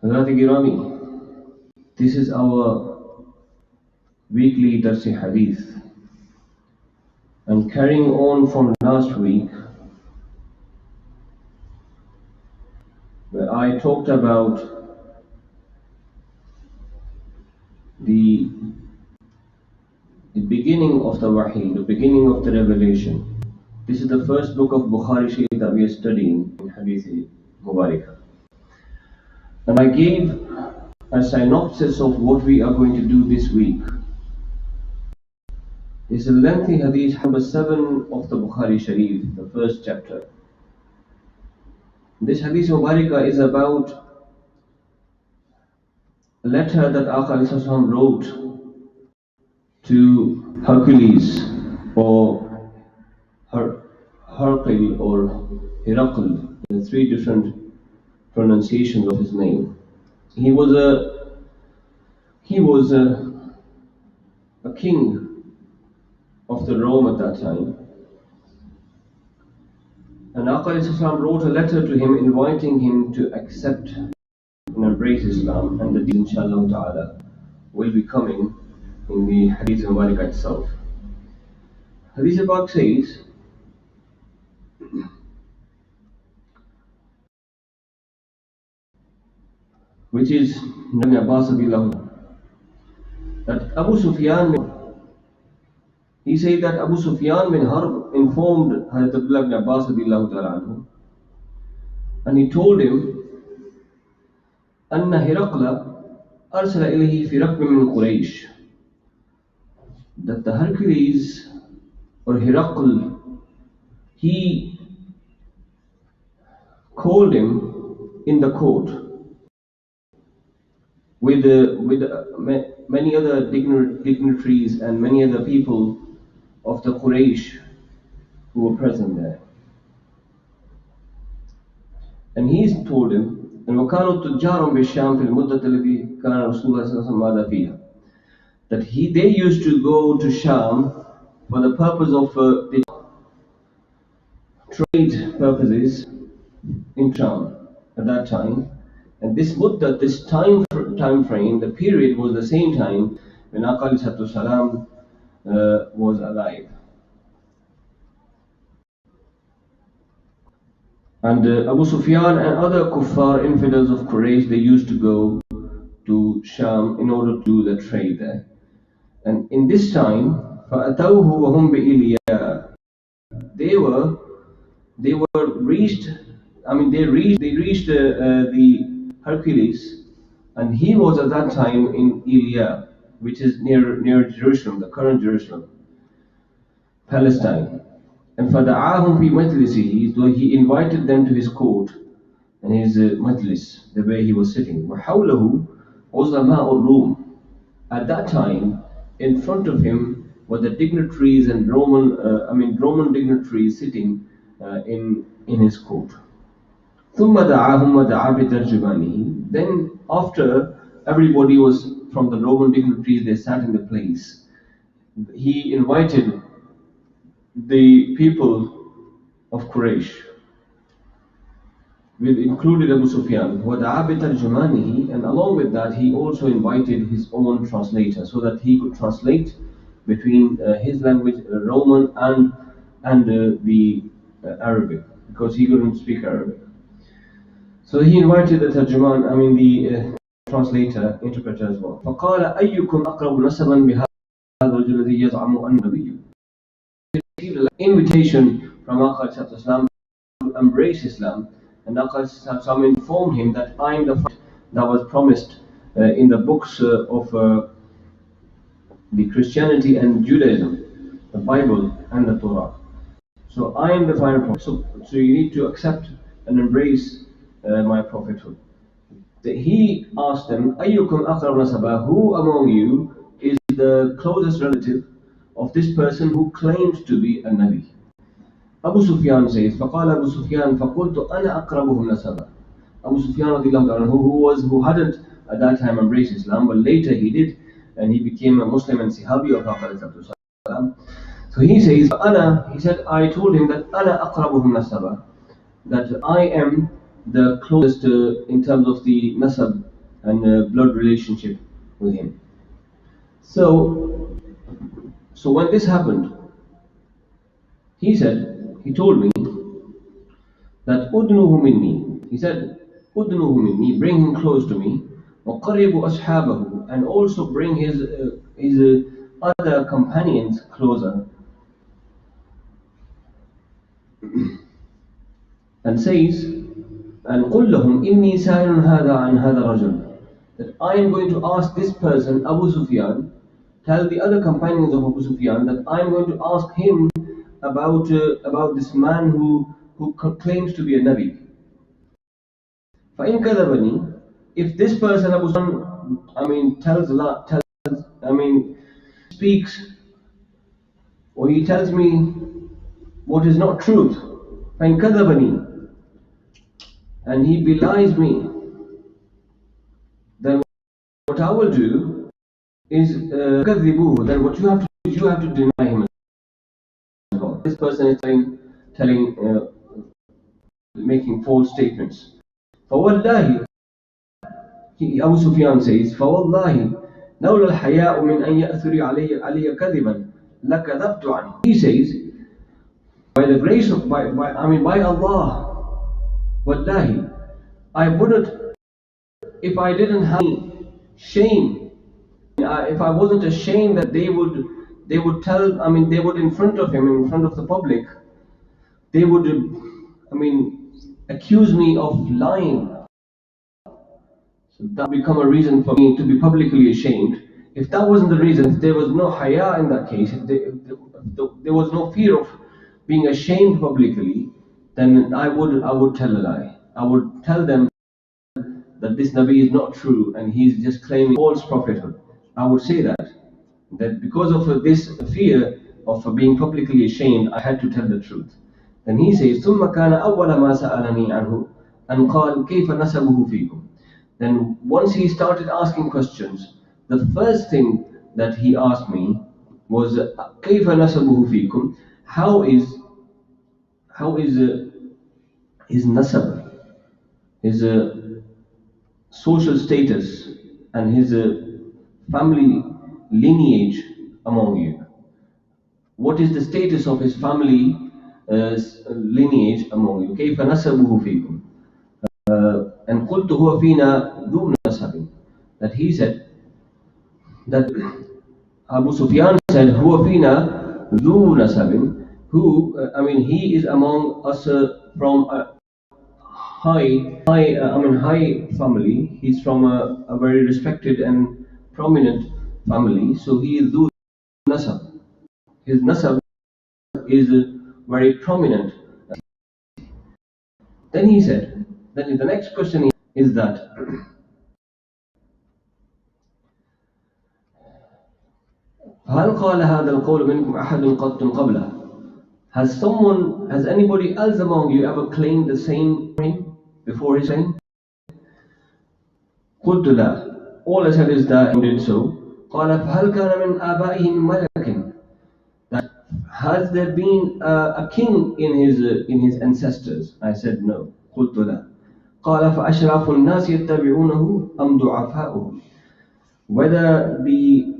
Hazrat Girami, this is our weekly Darsi Hadith. And carrying on from last week, where I talked about the beginning of the Wahi, the beginning of the revelation. This is the first book of Bukhari Sharif that we are studying in Hadith Mubarak. And I gave a synopsis of what we are going to do this week. It's a lengthy Hadith, number 7 of the Bukhari Sharif, the first chapter. This Hadith Mubarak is about a letter that Aqā wrote to Hercules, or Hercule, or Herakl, the three different pronunciations of his name. He was a king of the Rome at that time, and Aqā wrote a letter to him inviting him to accept and embrace Islam, and the deen, inshallah ta'ala, will be coming in the Hadith Mubarak itself. Hadith Mubarak says, which is Ibn Abbas that Abu Sufyan, he said that Abu Sufyan bin Harb informed Hazrat Abdullah ibn Abbas and he told him أن هرقل أرسل إليه في ركب من قريش, that the Hercules or Herakl, he called him in the court with many other dignitaries and many other people of the Quraysh who were present there. And he told him, وَكَانُوا تُجَّارٌ بِالشَّامِ فِي الْمُدَّةِ الَّتِي كَانَ رَسُولُ اللَّهِ صَلَّى اللَّهُ عَلَيْهِ وَسَلَّمَ مَاذَا فِيهَا, that they used to go to Sham for the purpose of the trade purposes in Sham at that time. And this muddat, this time frame, the period was the same time when Aqā was alive. And Abu Sufyan and other kuffar infidels of Quraysh, they used to go to Sham in order to do the trade there. And in this time, فَأَتَوْهُ وَهُمْ بِإِلْيَا, they reached the Hercules, and he was at that time in Ilya, which is near Jerusalem, the current Jerusalem, Palestine. And فَدَعَاهُمْ فِي مَجْلِسِهِ, so he invited them to his court and his majlis, the way he was sitting. وَحَوْلَهُ عُظَمَاءُ الرُّومِ, at that time, in front of him were the dignitaries and Roman dignitaries sitting in his court. ثُمَّ دَعَاهُمْ وَدَعَا بِتَرْجُمَانِهِ, then after everybody was from the Roman dignitaries, they sat in the place, he invited the people of Quraysh, with included Abu Sufyan, وَدَعَا بِتَرْجُمَانِهِ, and along with that he also invited his own translator, so that he could translate between his language, Roman, and the Arabic, because he couldn't speak Arabic. So he invited the tarjuman, the translator, interpreter as well. فَقَالَ أَيُّكُمْ أَقْرَبُ نَسَبًا بِهَذَا الرَّجُلِ الَّذِي يَزْعَمُ أَنَّهُ نَبِيٌّ. He received an invitation from Aqā to embrace Islam, and Aqā informed him that I am the first that was promised in the books of the Christianity and Judaism, the Bible and the Torah. So I am the final prophet. So you need to accept and embrace my prophethood. He asked them, أَيُّكُمْ أَقْرَبُ نَسَبًا, who among you is the closest relative of this person who claims to be a Nabi? Abu Sufyan says, فَقَالَ Abu Sufyan فَقُلْتُ أَنَا أَقْرَبُهُمْ نَسَبًا. Abu Sufyan who hadn't at that time embraced Islam, but later he did, and he became a Muslim and Sahabi of Aqā. So he says, I told him that أَنَا أَقْرَبُهُمْ نَسَبًا, that I am the closest in terms of the nasab and blood relationship with him. So, so when this happened, he told me that udnuhu minni. He said, udnuhu minni, bring him close to me. وَقَرِّبُ أَصْحَابَهُ, and also bring his other companions closer. And says, and قُلْ لَهُمْ إِنِّي سَائِلٌ هَذَا عَنْ هَذَا الرَّجُلِ, that I am going to ask this person, Abu Sufyan, tell the other companions of Abu Sufyan that I am going to ask him about this man who claims to be a Nabi. فَإِنْ كَذَبَنِي, if this person, Abu Sufyan, speaks, or he tells me what is not truth, فَإِنْ كَذَبَني, and he belies me, then what I will do is كَذِّبُوهُ, then what you have to do is you have to deny him as well. This person is making false statements. فَوَاللَّهِ, Abu Sufyan says, فَوَاللَّهِ لولا الحياء من أن يأثري علي كذبا لكذبت عنه. He says, by the grace of by Allah, wallahi, I wouldn't, if I didn't have shame, if I wasn't ashamed that they would tell, they would in front of him, in front of the public, they would accuse me of lying. So that would become a reason for me to be publicly ashamed. If that wasn't the reason, if there was no haya in that case, if there was no fear of being ashamed publicly, then I would tell a lie. I would tell them that this Nabi is not true and he's just claiming false prophethood. I would say that because of this fear of being publicly ashamed, I had to tell the truth. Then he says, ثم كان أول ما سألني عنه أن قال كيف نسبه فيكم. Then once he started asking questions, the first thing that he asked me was كيف نسبه فيكم, how is his nasab, his social status and his family lineage among you. What is the status of his family lineage among you? كيف نسبه فيكم. And قلت هو فينا ذو نسب. That he said, that Abu Sufyan said, هو فينا ذو نسب, who, he is among us from a high family. He's from a very respected and prominent family. So he is ذو nasab. His nasab is very prominent. Then he said, then the next question is that هل قال هذا القول منكم أحد قط قبله? Has anybody else among you ever claimed the same thing before his saying? قلت لا. All I said is that he did so. قال فهل كان من آبائه من ملك? That has there been a king in his ancestors? I said no. قلت لا. قال فأشراف الناس يتبعونه أم ضعفاؤهم? Whether the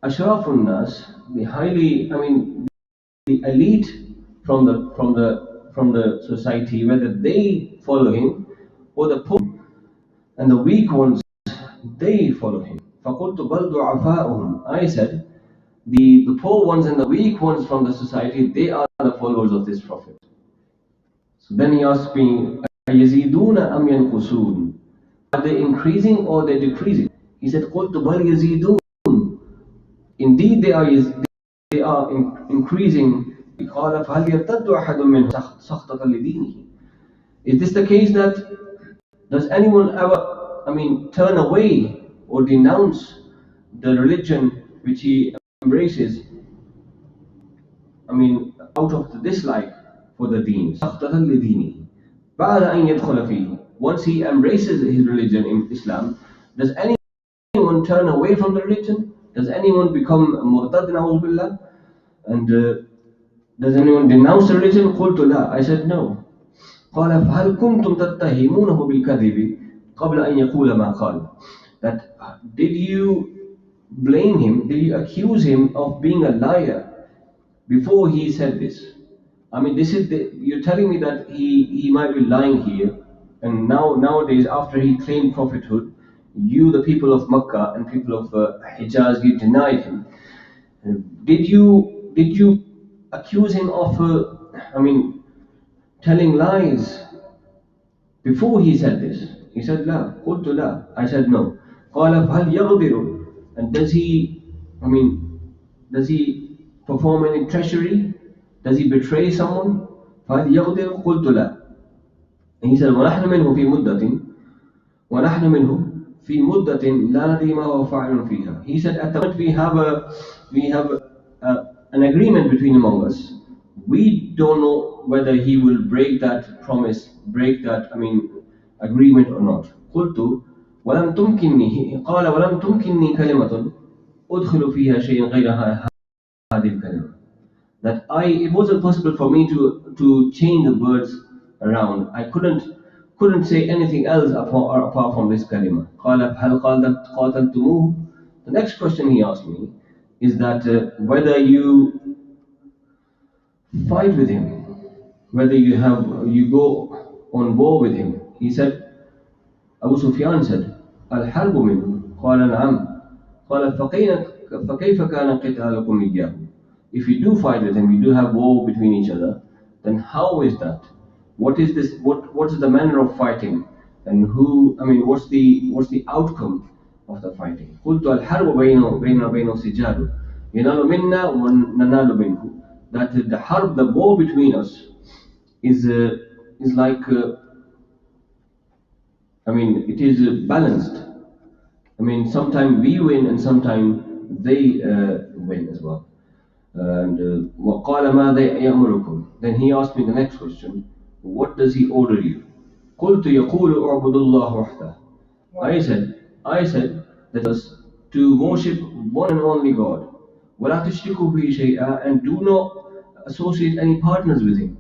Ashrafun Nas, the the elite from the society, whether they follow him, or the poor and the weak ones, they follow him. فَقُلْتُ بَلْ ضُعَفَاؤُهُم. I said, the poor ones and the weak ones from the society, they are the followers of this Prophet. So then he asked me, أَيَزِيدُونَ أَمْ يَنْقُصُونَ? Are they increasing or they decreasing? He said, قُلْتُ بَلْ يَزِيدُونَ. Indeed, they are increasing. قال فهل يرتد أحد منهم سخطة لدينه? Is this the case that does anyone ever, turn away or denounce the religion which he embraces, out of the dislike for the deen, سخطة لدينه بعد أن يدخل فيه? Once he embraces his religion in Islam, does anyone turn away from the religion? Does anyone become murtad, na'udhu billah? And does anyone denounce the religion? قلت لا. I said no. قال فهل كنتم تتهمونه بالكذب قبل أن يقول ما قال. That did you blame him, did you accuse him of being a liar before he said this? I mean, you're telling me that he might be lying here, and nowadays, after he claimed prophethood, you, the people of Makkah and people of Hijaz, you denied him. Did you accuse him of, I mean, telling lies before he said this? He said, لا. قلت لا. I said no. قال فهل يغدر? And does he perform any treachery? Does he betray someone? فهل يغدر؟ قلت لا. And he said, ونحن منه في مدة ونحن منه في مدة لا ندري ما هو فاعل فيها. He said, at the moment we have an agreement between among us. We don't know whether he will break that promise, break that, agreement or not. قلت ولم تمكنني قال ولم تمكنني كلمة أدخل فيها شيء غير هذه الكلمة. That it wasn't possible for me to change the words around. I couldn't say anything else apart from this kalima. قال هل قاتلتموه? The next question he asked me is that whether you fight with him, whether you go on war with him. He said, Abu Sufyan said, الحرب منه. قال نعم. قال فكيف كان قتالكم إياه? If you do fight with him, you do have war between each other, then how is that? What is this? What is the manner of fighting? And what's the outcome of the fighting? قلت الحرب بيننا وبينه سجال ينال منا وننال منه. That the harb, the war between us, is like it is balanced. Sometimes we win and sometimes they win as well. And وقال ماذا يأمركم? Then he asked me the next question. What does he order you? قلت يقول اعبدوا الله وحده. I said that us to worship one and only God. ولا تشركوا به شيئا, and do not associate any partners with him.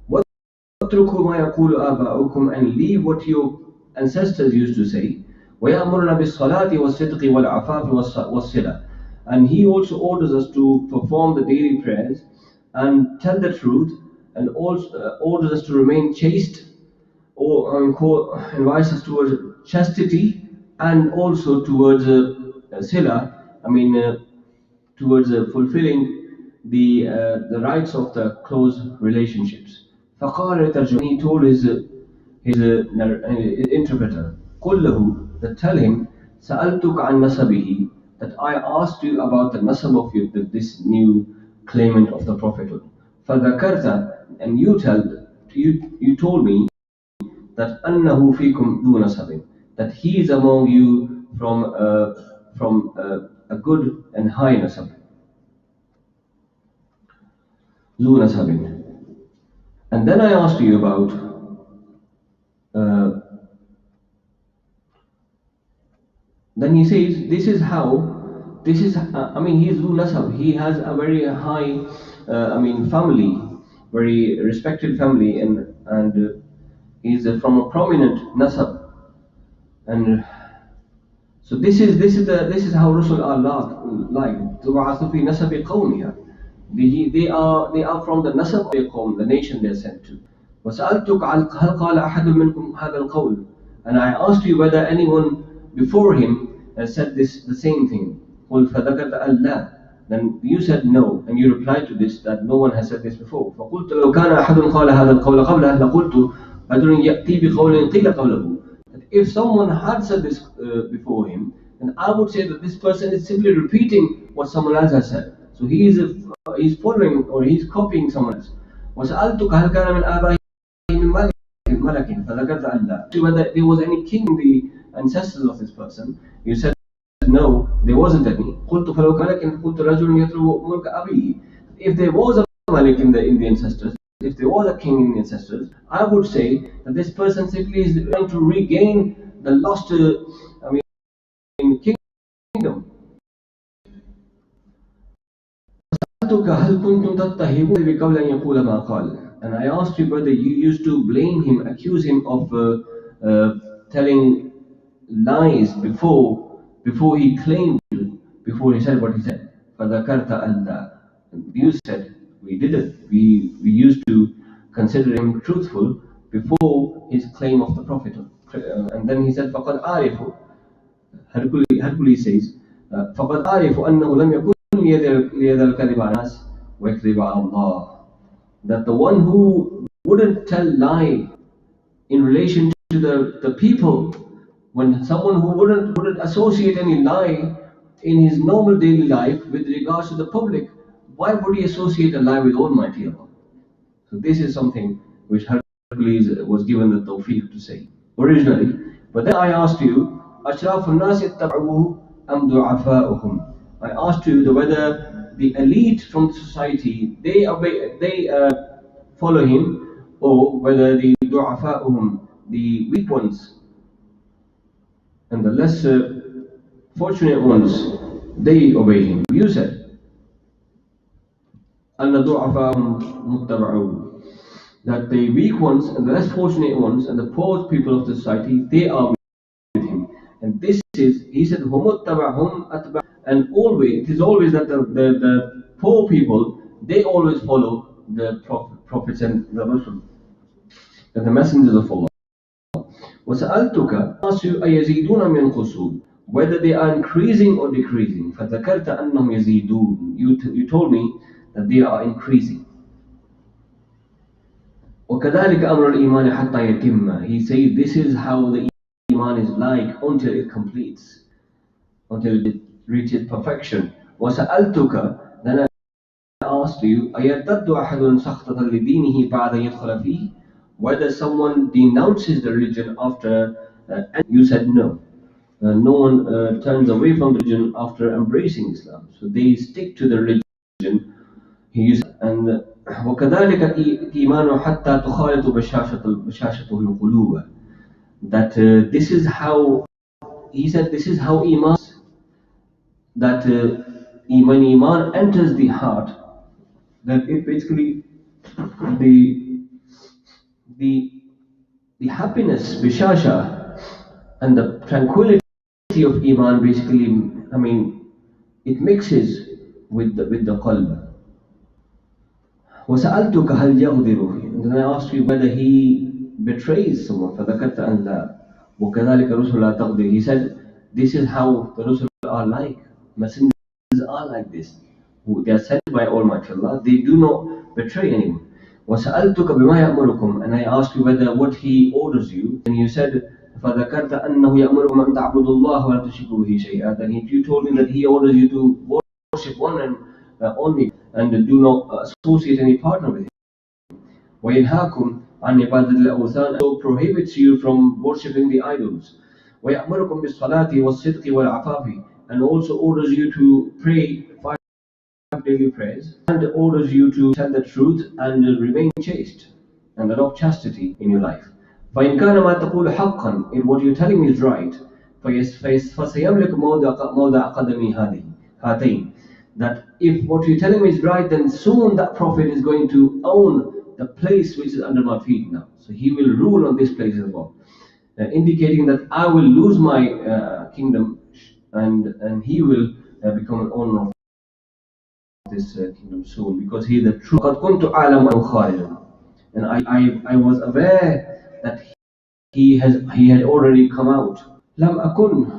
واتركوا ما يقول آباؤكم, and leave what your ancestors used to say. ويأمرنا بالصلاة والصدق والعفاف والصلة. And he also orders us to perform the daily prayers and tell the truth, and also orders us to remain chaste, or invites us towards chastity, and also towards sila, towards fulfilling the rights of the close relationships. فقال ترجمة, he told his interpreter, قل له, that tell him, سألتك عن نسبه, that I asked you about the nasab of this new claimant of the prophethood. فذكرت, and you told me that أنه فيكم ذو نسب, that he is among you from a good and high nasab. ذو نسب. And then I asked you about then he says, he's ذو nasab, he has a very high family, very respected family, and he's from a prominent nasab. And so this is how Rasul are like. تُبْعَثُ فِي نَسَبِ قَوْمِهَا. They are from the nasab of their qawm, the nation they are sent to. وَسَأَلْتُكَ هَلْ قَالَ أَحَدٌ مِنْكُمْ هَذَا الْقَوْلِ. And I asked you whether anyone before him has said the same thing. قُلْ فَذَكَرْتَ أَلَّا. Then you said no, and you replied to this that no one has said this before. فَقُلْتُ لَوْ كَانَ أَحَدٌ قَالَ هَذَا الْقَوْلَ قَبْلَهُ لَقُلْتُ رَجُلٌ يَأْتِي بِقَوْلٍ قِيلَ قَبْلَهُ. If someone had said this before him, then I would say that this person is simply repeating what someone else has said. So he's following, or he's copying someone else. وَسَأَلْتُكَ هَلْ كَانَ مِنْ آبَائِهِ مِنْ مَلَكٍ فَذَكَرْتَ أَلَّا. Whether there was any king in the ancestors of this person, you said no, there wasn't any. قُلْتُ فَلَوْ كَانَ قُلْتُ رَجُلٌ يَطْلُبُ مُلْكَ أَبِيهِ. If there was a malik in the ancestors, if there was a king in the ancestors, I would say that this person simply is trying to regain the lost kingdom. And I asked you whether you used to blame him, accuse him of telling lies before he claimed, before he said what he said. فَذَكَرْتَ أَلَّا. You said we didn't. We used to consider him truthful before his claim of the Prophet. And then he said, فَقَدْ أَعْرِفُ. Hercules says, فَقَدْ أَعْرِفُ أَنَّهُ لَمْ يَكُنْ لِيَذَا الْكَذِبَ عَلَى النَّاسِ وَيَكْذِبَ عَلَى اللَّهِ. That the one who wouldn't tell lie in relation to the people, when someone who wouldn't associate any lie in his normal daily life with regards to the public, why would he associate a lie with Almighty Allah? So this is something which Hercules was given the tawfiq to say originally. But then I asked you, أَشْرَافُ النَّاسِ اتَّبَعُوهُ أَمْ دُعَفَاؤُهُم. I asked you whether the elite from the society, they follow him, or whether the du'afa'uhum, the weak ones and the less fortunate ones, they obey him. You said أَنَّ دُعَفَاءُهُم مُتَّبَعُوهُ, that the weak ones and the less fortunate ones and the poor people of the society, they are with him. And this is, he said, هُمُ اتَّبَعْهُمْ أَتْبَعُ. And always, it is always that the poor people, they always follow the prophets and the Rasul, and the messengers of Allah. وَسَأَلْتُكَ, asked you, أَيَزِيدُونَ مِنْ whether they are increasing or decreasing. فَذَكَرْتَ أَنَّهُمْ يَزِيدُونَ. You told me that they are increasing. وَكَذَلِكَ أَمْرُ الْإِيمَانِ حَتَّى يَتِمَّ. He said this is how the Iman is like until it completes, until it reaches perfection. وَسَأَلْتُكَ, then I asked you, أَيَرْتَدُّ أَحَدٌ سَخْطَةً لِدِينِهِ بَعْدَ يَدْخُلَ فِيهِ, whether someone denounces the religion after, and you said no. No one turns away from religion after embracing Islam. So they stick to the religion. He used, and وَكَذَلِكَ الْإِيمَانُ حَتَّى تُخَالِطُ بَشَاشَتُهُ الْقُلُوبَ. That this is how, he said, this is how Iman, that when Iman enters the heart, that it basically, the the happiness, bishasha, and the tranquility of Iman basically, I mean, it mixes with the qalb. وَسَأَلْتُكَ هَلْ يَغْدِرُ. And then I asked you whether he betrays someone. فَذَكَرْتَ أَنْ لَا وَكَذَلِكَ رُسُلُ لَا تَغْدِرُ. He said, this is how the Rusul are like. Messengers are like this. They are sent by Almighty Allah. They do not betray anyone. وَسَأَلْتُكَ بِمَا يَأْمُرُكُمْ. And I asked you whether what he orders you. And you said, فَذَكَرْتَ أَنَّهُ يَأْمُرُكُمْ أَنْ تَعْبُدُوا اللَّهَ وَلَا تُشْرِكُوا بِهِ شَيْئًا. Then you told me that he orders you to worship one and only, and do not associate any partner with him. وَيَنْهَاكُمْ عَنْ عِبَادَةِ الْأَوْثَانِ. So prohibits you from worshipping the idols. وَيَأْمُرُكُمْ بِالصَّلَاةِ وَالصِّدْقِ وَالْعَفَافِ. And also orders you to pray 5 daily prayers, and orders you to tell the truth and remain chaste and adopt chastity in your life. فَإِنْ كَانَ مَا تَقُولُ حَقًّا, if what you're telling me is right, فَسَيَمْلِكُ مَوْضَعَ قَدَمِي هَاتَيْنِ. That if what you're telling me is right, then soon that Prophet is going to own the place which is under my feet now. So he will rule on this place as well, indicating that I will lose my kingdom, and he will become an owner of this kingdom soon, because he is the true. قَدْ كُنْتُ أَعْلَمُ أَنْهُ خَارِجٌ. And I was aware that he had already come out. لم أكن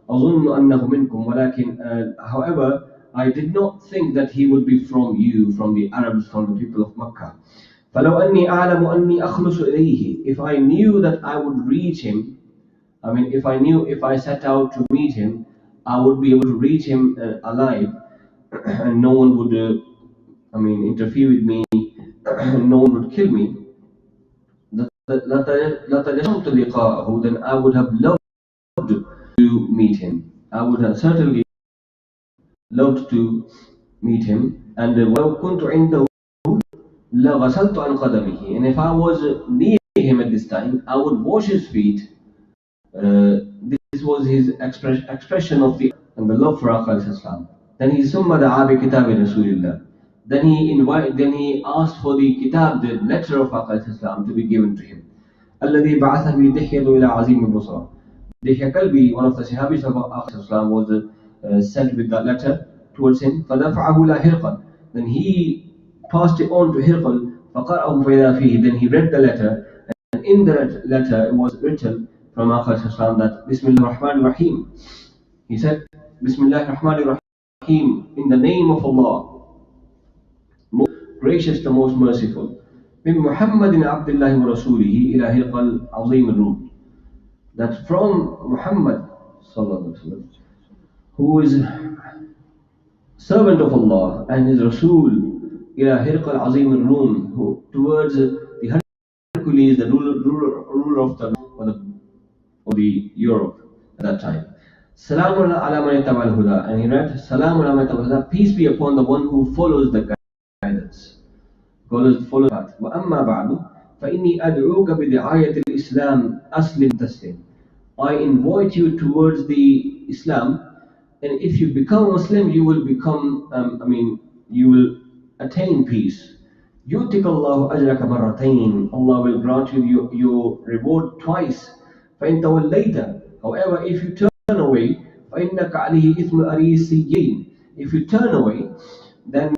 أظن أنه منكم ولكن, however, I did not think that he would be from you, from the Arabs, from the people of Makkah. فلو أني أعلم أني أخلص إليه. If I knew that I would reach him, I mean, if I set out to meet him, I would be able to reach him alive, and no one would, interfere with me, and no one would kill me. لَتَجَسَّمْتُ لِقَاءَهُ. Then I would have loved to meet him. I would have certainly loved to meet him. And وَلَوْ كُنْتُ عِنْدَهُ لَغَسَلْتُ عَنْ قَدَمِهِ. And if I was near him at this time, I would wash his feet. This was his expression of the love for Islam. Then he ثُمَّ دَعَا بِكِتَابِ رَسُولِ اللَّهِ. Then he asked for the kitab, the letter of Islam, to be given to him. الذي بعث به دحية إلى عظيم بصرى. Dihya Kalbi, one of the Sahabis of Islam, was sent with that letter towards him. فَدَفَعَهُ إِلَى هِرْقَلٍ. Then he passed it on to Hirqal. فَقَرَأَهُ فَإِذَا فِيهِ. Then he read the letter, and in the letter it was written from Islam that Bismillah ar-Rahman ar-Rahim. He said, Bismillah ar-Rahman ar-Rahim, in the name of Allah, most gracious, the most merciful. من محمد عبد الله ورسوله إلى هرقل عظيم الروم. That from Muhammad sallallahu alaihi wasallam, who is servant of Allah, and his Rasul ila Hirqal Azim al-Rum, who towards the Hercules, the ruler of the Europe at that time. Salamun ala man ittaba al-huda, and he read Salamun ala man ittaba al-huda, peace be upon the one who follows the guidance, follows the path. Wa amma ba'du fa inni ad'uka bi di'ayati al-Islam aslim taslim. I invite you towards the Islam, and if you become a Muslim, you will become, you will attain peace. يُؤْتِكَ اللَّهُ أَجْرَكَ مَرَّتَيْنِ. Allah will grant you your reward twice. فَإِن تَوَلَّيْتَ. However, if you turn away, فَإِنَّكَ عَلَيْهِ إِثْمُ الْأَرِيسِيِّينَ. If you turn away, then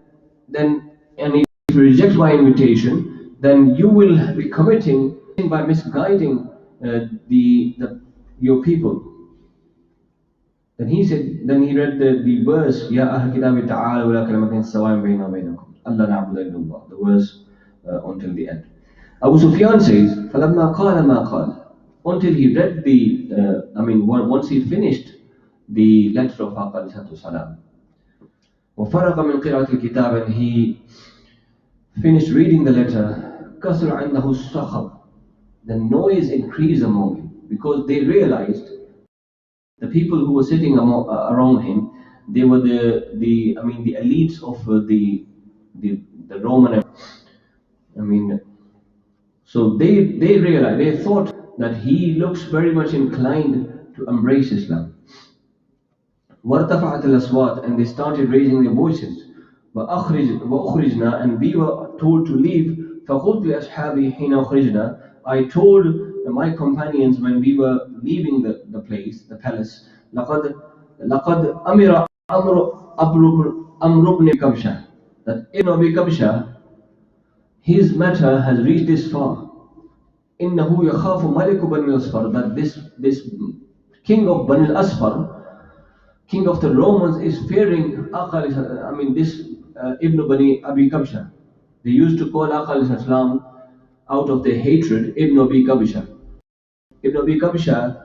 and if you reject my invitation, then you will be committing by misguiding your people. Then he read the verse, Ya Ahl Kitabi Ta'ala wa la kalimatin sawa'in bayna wa baynakum. Allah na'budu illallah. The verse until the end. Abu Sufyan says, فَلَمَّا قَالَ مَا قَالَ. Until he read once he finished the letter of Aqal salam. وَفَرَقَ مِنْ قِرَاءَةِ الْكِتَابِ, and he finished reading the letter, كَثُرَ عِنْدَهُ الصَّخَبُ. The noise increased among him, because they realized the people who were sitting around him, they were the elites of the Roman. So they realized, they thought that he looks very much inclined to embrace Islam. وَارْتَفَعَتِ الْأَصْوَاتِ, and they started raising their voices. وَأُخْرِجْنَا, and we were told to leave. فَقُلْتُ لِأَصْحَابِي حِينَ أُخْرِجْنَا. I told my companions when we were leaving the place, the palace, لَقَدْ أَمِرَ أَمْرُ بْنِ كَبْشَةَ, that Ibn Abi Kabsha, his matter has reached this far. إِنَّهُ يَخَافُ مَلِكُ بَنِي الْأَصْفَرِ, that this king of Bani al-Asfar, king of the Romans, is fearing this Ibn Bani Abi Kabsha. They used to call Aqal Islam out of their hatred Ibn Abi Kabsha. Ibn Abi Kabsha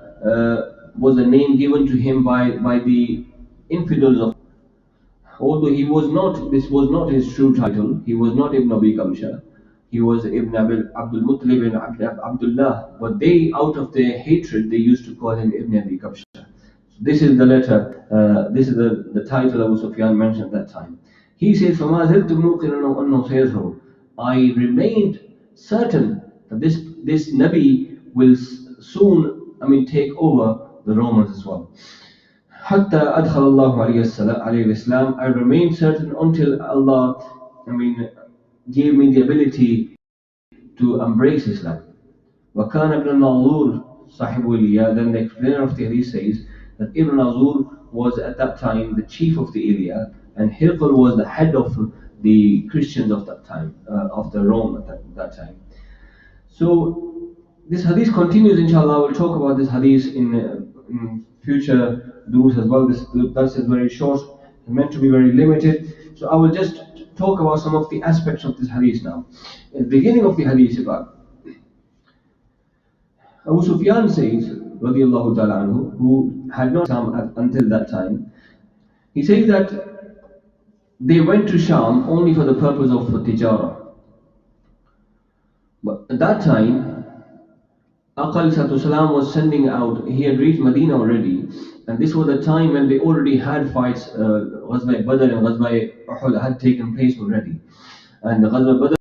was a name given to him by the infidels of. Although this was not his true title. He was not Ibn Abi Kabsha. He was Ibn Abdul Muttalib and Abdullah. But they, out of their hatred, they used to call him Ibn Abi Kabsha. This is the letter, this is the title Abu Sufyan mentioned at that time. He says, فَمَا زِلْتُ مُوقِنًا أَنَّهُ سَيَظْهَرُ. I remained certain that this Nabi will soon take over the Romans as well. حَتَّى أَدْخَلَ اللَّهُ عَلَيْهِ Islam. I remained certain until Allah gave me the ability to embrace Islam. وَكَانَ ابْنُ النَّظُورِ صَاحِبُ إِلْيَا. Then the explainer of the Hadith says that Ibn Nazur was at that time the chief of the Ilya, and Hirqal was the head of the Christians of that time, of the Rome at that time. So this Hadith continues, inshallah. We'll talk about this Hadith in future durus as well. This dars is very short, it's meant to be very limited. So I will just talk about some of the aspects of this Hadith now. In the beginning of the Hadith, Abu Sufyan says, radiallahu ta'ala anhu, who had not Islam until that time, he says that they went to Sham only for the purpose of tijara. But at that time, Aqal salam was sending out, he had reached Medina already, and this was the time when they already had fights, Ghazwa Badr and Ghazwa Uhud had taken place already. And Ghazwa Badr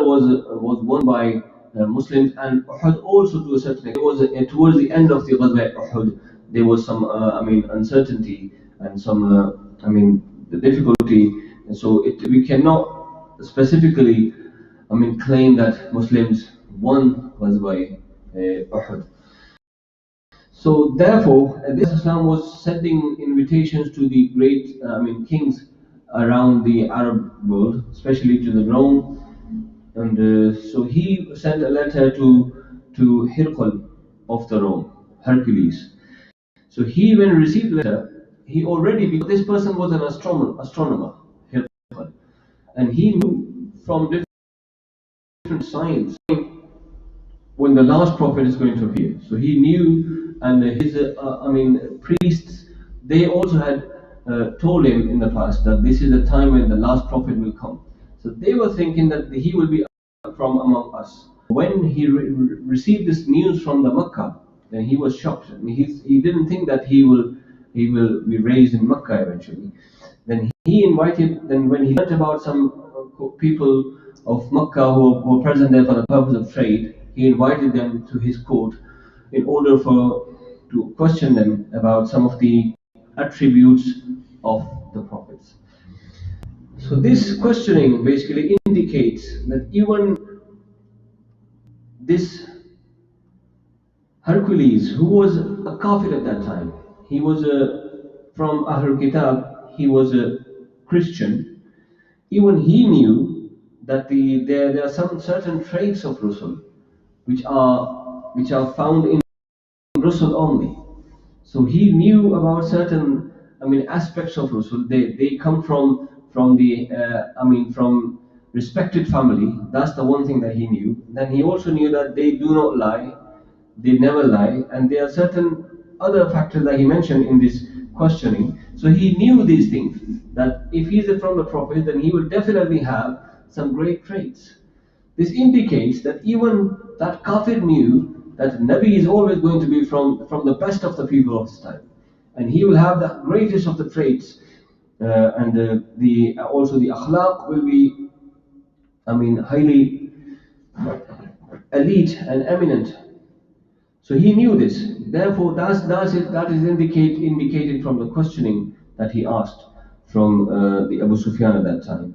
was won by Muslims, and Uhud also to a certain extent. It was towards the end of the Ghazwa Uhud, there was some uncertainty and some the difficulty, and so we cannot specifically claim that Muslims won Ghazwa Uhud. So therefore, this Islam was sending invitations to the great, kings around the Arab world, especially to the Rome. And so he sent a letter to Hercule of the Rome, Hercules. So he, when he received the letter, he already, because this person was an astronomer, Hercule, and he knew from different signs when the last prophet is going to appear. So he knew, and his, priests, they also had told him in the past that this is the time when the last prophet will come. So they were thinking that he will be from among us. When he received this news from the Makkah, then he was shocked. And he didn't think that he will be raised in Makkah eventually. Then he invited. Then when he learned about some people of Makkah who were present there for the purpose of trade, he invited them to his court in order to question them about some of the attributes of the prophets. So this questioning basically indicates that even this Hercules, who was a kafir at that time, he was from Ahlul Kitab, he was a Christian. Even he knew that there are some certain traits of Rusul which are found in Rusul only. So he knew about certain, aspects of Rusul. They come from the, from respected family. That's the one thing that he knew. Then he also knew that they do not lie, they never lie, and there are certain other factors that he mentioned in this questioning. So he knew these things, that if he is from the Prophet, then he will definitely have some great traits. This indicates that even that kafir knew that Nabi is always going to be from the best of the people of his time. And he will have the greatest of the traits, and the also the akhlaq will be, highly elite and eminent. So he knew this. Therefore, that is indicated from the questioning that he asked from the Abu Sufyan at that time.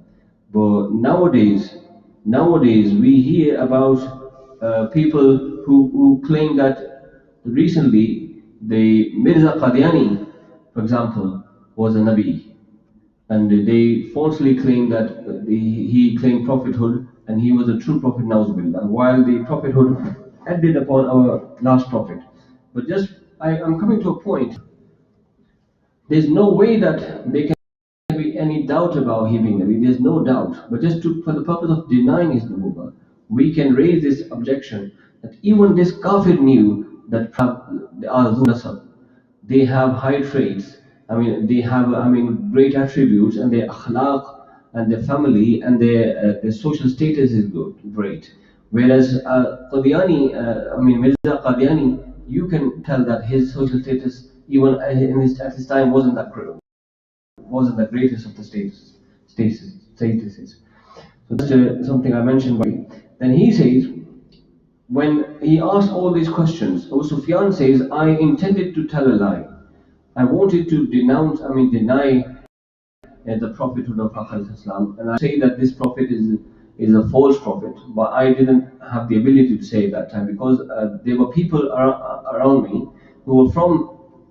But nowadays we hear about people who claim that recently the Mirza Qadiani, for example, was a Nabi, and they falsely claim that he claimed prophethood and he was a true prophet, Nauzubillah, while the prophethood ended upon our last prophet. But just I'm coming to a point. There's no way that there can be any doubt about him being Nabi. There's no doubt. But just for the purpose of denying his nubuwwah, we can raise this objection that even this kafir knew that they are Zu Nasab. They have high traits. They have great attributes, and their akhlaq and their family and their social status is good, great. Whereas Qadiani, Mirza Qadiani, you can tell that his social status, even at his time, wasn't the greatest of the statuses. So that's something I mentioned. Then he says, when he asked all these questions, Abu Sufyan says, I intended to tell a lie. I wanted to deny the prophethood of Prophet Islam, and I say that this prophet is a false prophet. But I didn't have the ability to say at that time because there were people around me who were from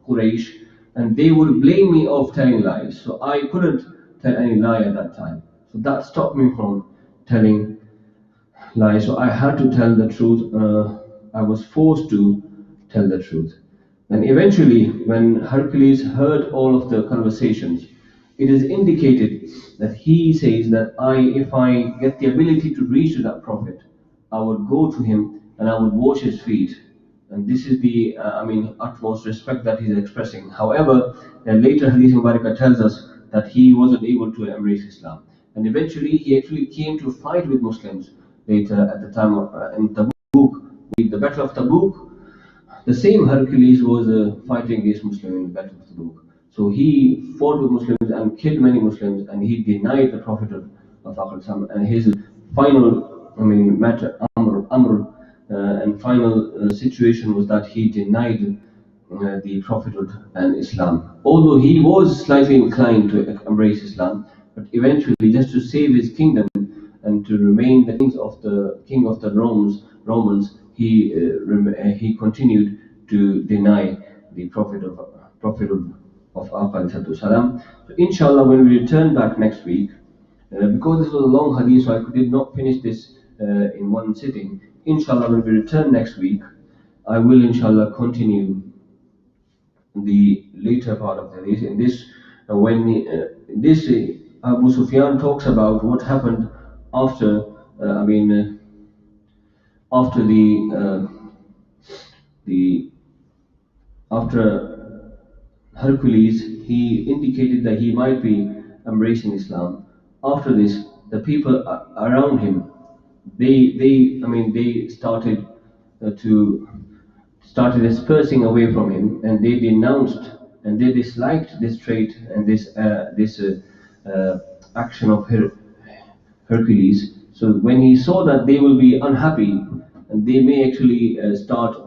Quraysh, and they would blame me of telling lies. So I couldn't tell any lie at that time. So that stopped me from telling lies. So I had to tell the truth. I was forced to tell the truth. And eventually, when Hercules heard all of the conversations, it is indicated that he says that if I get the ability to reach to that prophet, I would go to him and I would wash his feet. And this is the, utmost respect that he's expressing. However, later Hadith Mubarakah tells us that he wasn't able to embrace Islam. And eventually, he actually came to fight with Muslims later at the time of in Tabuk, with the Battle of Tabuk. The same Hercules was fighting against Muslims in the Battle of Tabuk. So he fought with Muslims and killed many Muslims, and he denied the prophethood of Islam. And his final, matter, and final situation was that he denied the prophethood and Islam. Although he was slightly inclined to embrace Islam, but eventually, just to save his kingdom and to remain the king of the Romans, he continued to deny the Prophet of Aqal Salam. So inshallah, when we return back next week, because this was a long hadith, so I did not finish this in one sitting. Inshallah, when we return next week, I will inshallah continue the later part of the hadith. In this, when this Abu Sufyan talks about what happened after, after the after Hercules, he indicated that he might be embracing Islam. After this, the people around him, they to started dispersing away from him, and they denounced and they disliked this trait and this action of Hercules. So when he saw that they will be unhappy and they may actually start,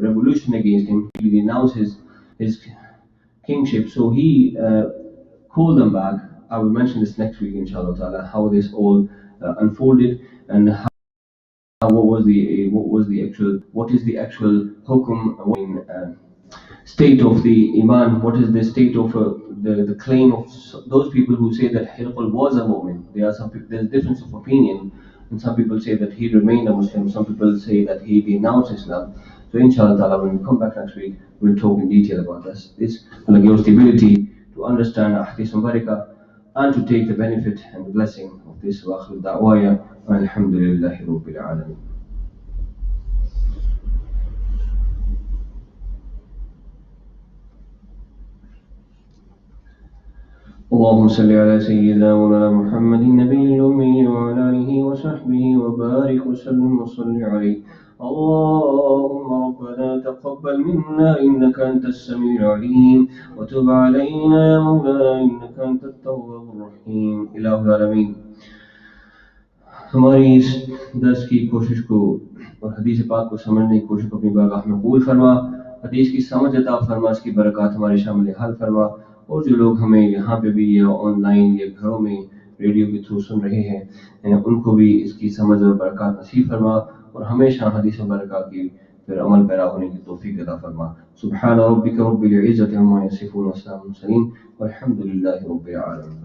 revolution against him, he denounced his kingship. So he called them back. I will mention this next week, inshallah ta'ala, how this all unfolded and how, what is the actual hukum state of the iman, what is the state of the claim of those people who say that Hirqal was a mu'min. There's difference of opinion, and some people say that he remained a Muslim, some people say that he denounced Islam. So inshallah ta'ala, when we come back next week, we'll talk in detail about this. This will give us the ability to understand Ahadith Mubarakah and to take the benefit and the blessing of this. Wa akhiru da'waya alhamdulillahi rabbil alamin. اللهم صل على سيدنا مولانا محمد النبي الأمي وعلى آله وصحبه وبارك وسلم وصل عليه. اللهم ربنا تقبل منا إنك أنت السميع العليم وتب علينا يا مولانا إنك أنت التواب الرحيم. إله العالمين، हमारी इस दर्स की कोशिश को और हदीस पाक को समझने की कोशिश को अपनी बारगाह में कबूल फरमा, हदीस की समझ अता फरमा, इसकी बरकत हमारे शामिल हाल फरमा, और जो लोग हमें यहाँ पे भी या ऑनलाइन या घरों में रेडियो के थ्रू सुन रहे हैं उनको भी इसकी समझ और बरकत नसीब फरमा, और हमेशा हदीस बरकत की फिर अमल पैरा होने की तौफीक अता फरमा। सुब्हान रब्बिका रब्बिल इज्जति अम्मा यसिफून व सलामुन अलल मुरसलीन वल्हम्दुलिल्लाहि रब्बिल आलमीन।